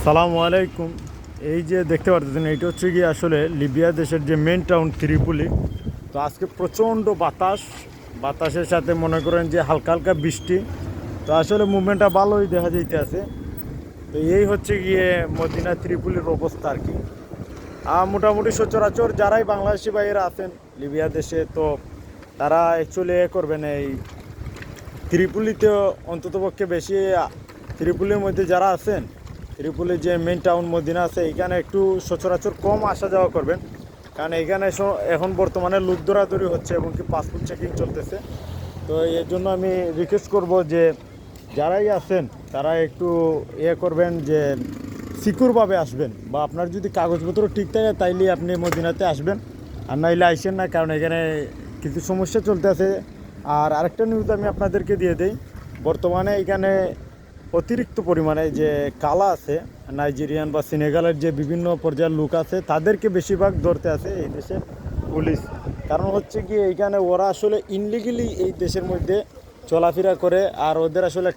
আসসালামু আলাইকুম। এই যে দেখতে পাচ্ছেন, এইটা হচ্ছে গিয়ে আসলে লিবিয়া দেশের যে মেন টাউন ত্রিপলি। তো আজকে প্রচণ্ড বাতাসের সাথে মনে করেন যে হালকা হালকা বৃষ্টি। তো আসলে মুভমেন্টটা ভালোই দেখা যাইতে আছে। তো এই হচ্ছে গিয়ে মদিনা ত্রিপলির অবস্থা আর কি। আর মোটামুটি সচরাচর যারাই বাংলাদেশি ভাইয়েরা আছেন লিবিয়া দেশে, তো তারা অ্যাকচুয়ালি করবেন এই ত্রিপুলিতে অন্ততপক্ষে বেশি। ত্রিপুলির মধ্যে যারা আছেন, ত্রিপুলির যে মেন টাউন মদিনা আছে, এখানে একটু সচরাচর কম আসা যাওয়া করবেন। কারণ এখানে এখন বর্তমানে লুক দৌড়াদৌড়ি হচ্ছে এবং কি পাসপোর্ট চেকিং চলতেছে। তো এর জন্য আমি রিকোয়েস্ট করব যে যারাই আছেন তারা একটু করবেন যে সিকিউরভাবে আসবেন, বা আপনার যদি কাগজপত্র ঠিক থাকে তাইলে আপনি মদিনাতে আসবেন, আর নাইলে আইসেন না, কারণ এখানে কিছু সমস্যা চলতে আছে। আর আরেকটা নিউজ আমি আপনাদেরকে দিয়ে দিই, বর্তমানে এখানে অতিরিক্ত পরিমাণে যে কালা আছে, নাইজেরিয়ান বা সেনেগালের যে বিভিন্ন পর্যায়ের লোক আছে, তাদেরকে বেশিরভাগ ধরতে আছে এই দেশের পুলিশ। কারণ হচ্ছে কি, এইখানে ওরা আসলে ইনলিগালি এই দেশের মধ্যে চলাফেরা করে, আর ওদের আসলে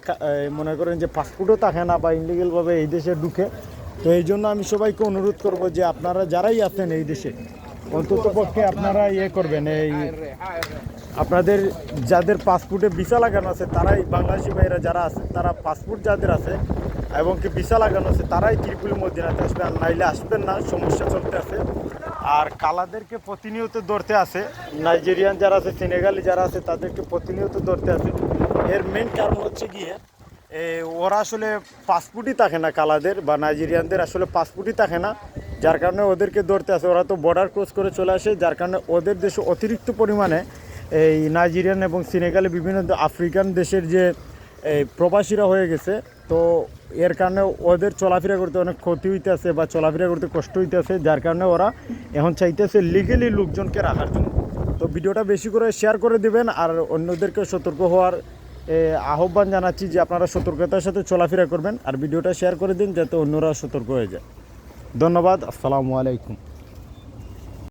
মনে করেন যে পাসপোর্টও থাকে না, বা ইনলিগালভাবে এই দেশে ঢুকে। তো এই জন্য আমি সবাইকে অনুরোধ করব যে আপনারা যারাই আছেন এই দেশে, অন্তত পক্ষে আপনারা করবেন, এই আপনাদের যাদের পাসপোর্টে ভিসা লাগানো আছে, তারাই বাংলাদেশি ভাইরা যারা আছে, তারা পাসপোর্ট যাদের আছে এবং কি ভিসা লাগানো আছে, তারাই ত্রিপুলি মদিনাতে আসবে, আর নাইলে আসবেন না, সমস্যা চলতে আছে। আর কালাদেরকে প্রতিনিয়ত ধরতে আছে, নাইজেরিয়ান যারা আছে, সেনেগালি যারা আছে, তাদেরকে প্রতিনিয়ত ধরতে আছে। এর মেন কারণ হচ্ছে গিয়ে ওরা আসলে পাসপোর্টই থাকে না, কালাদের বা নাইজেরিয়ানদের আসলে পাসপোর্টই থাকে না, যার কারণে ওদেরকে ধরতে আসে। ওরা তো বর্ডার ক্রস করে চলে আসে, যার কারণে ওদের দেশে অতিরিক্ত পরিমাণে এই নাইজেরিয়ান এবং সেনেগালি বিভিন্ন আফ্রিকান দেশের যে প্রবাসীরা হয়ে গেছে। তো এর কারণে ওদের চলাফেরা করতে অনেক ক্ষতি হইতেছে, বা চলাফেরা করতে কষ্ট হইতেছে, যার কারণে ওরা এখন চাইতেছে লিগেলি লোকজনকে রাখার জন্য। তো ভিডিওটা বেশি করে শেয়ার করে দিবেন, আর অন্যদেরকে সতর্ক হওয়ার আহ্বান জানাচ্ছি যে আপনারা সতর্কতার সাথে চলাফেরা করবেন, আর ভিডিওটা শেয়ার করে দিন যাতে অন্যরা সতর্ক হয়ে যায়। ধন্যবাদ। আসসালামু আলাইকুম।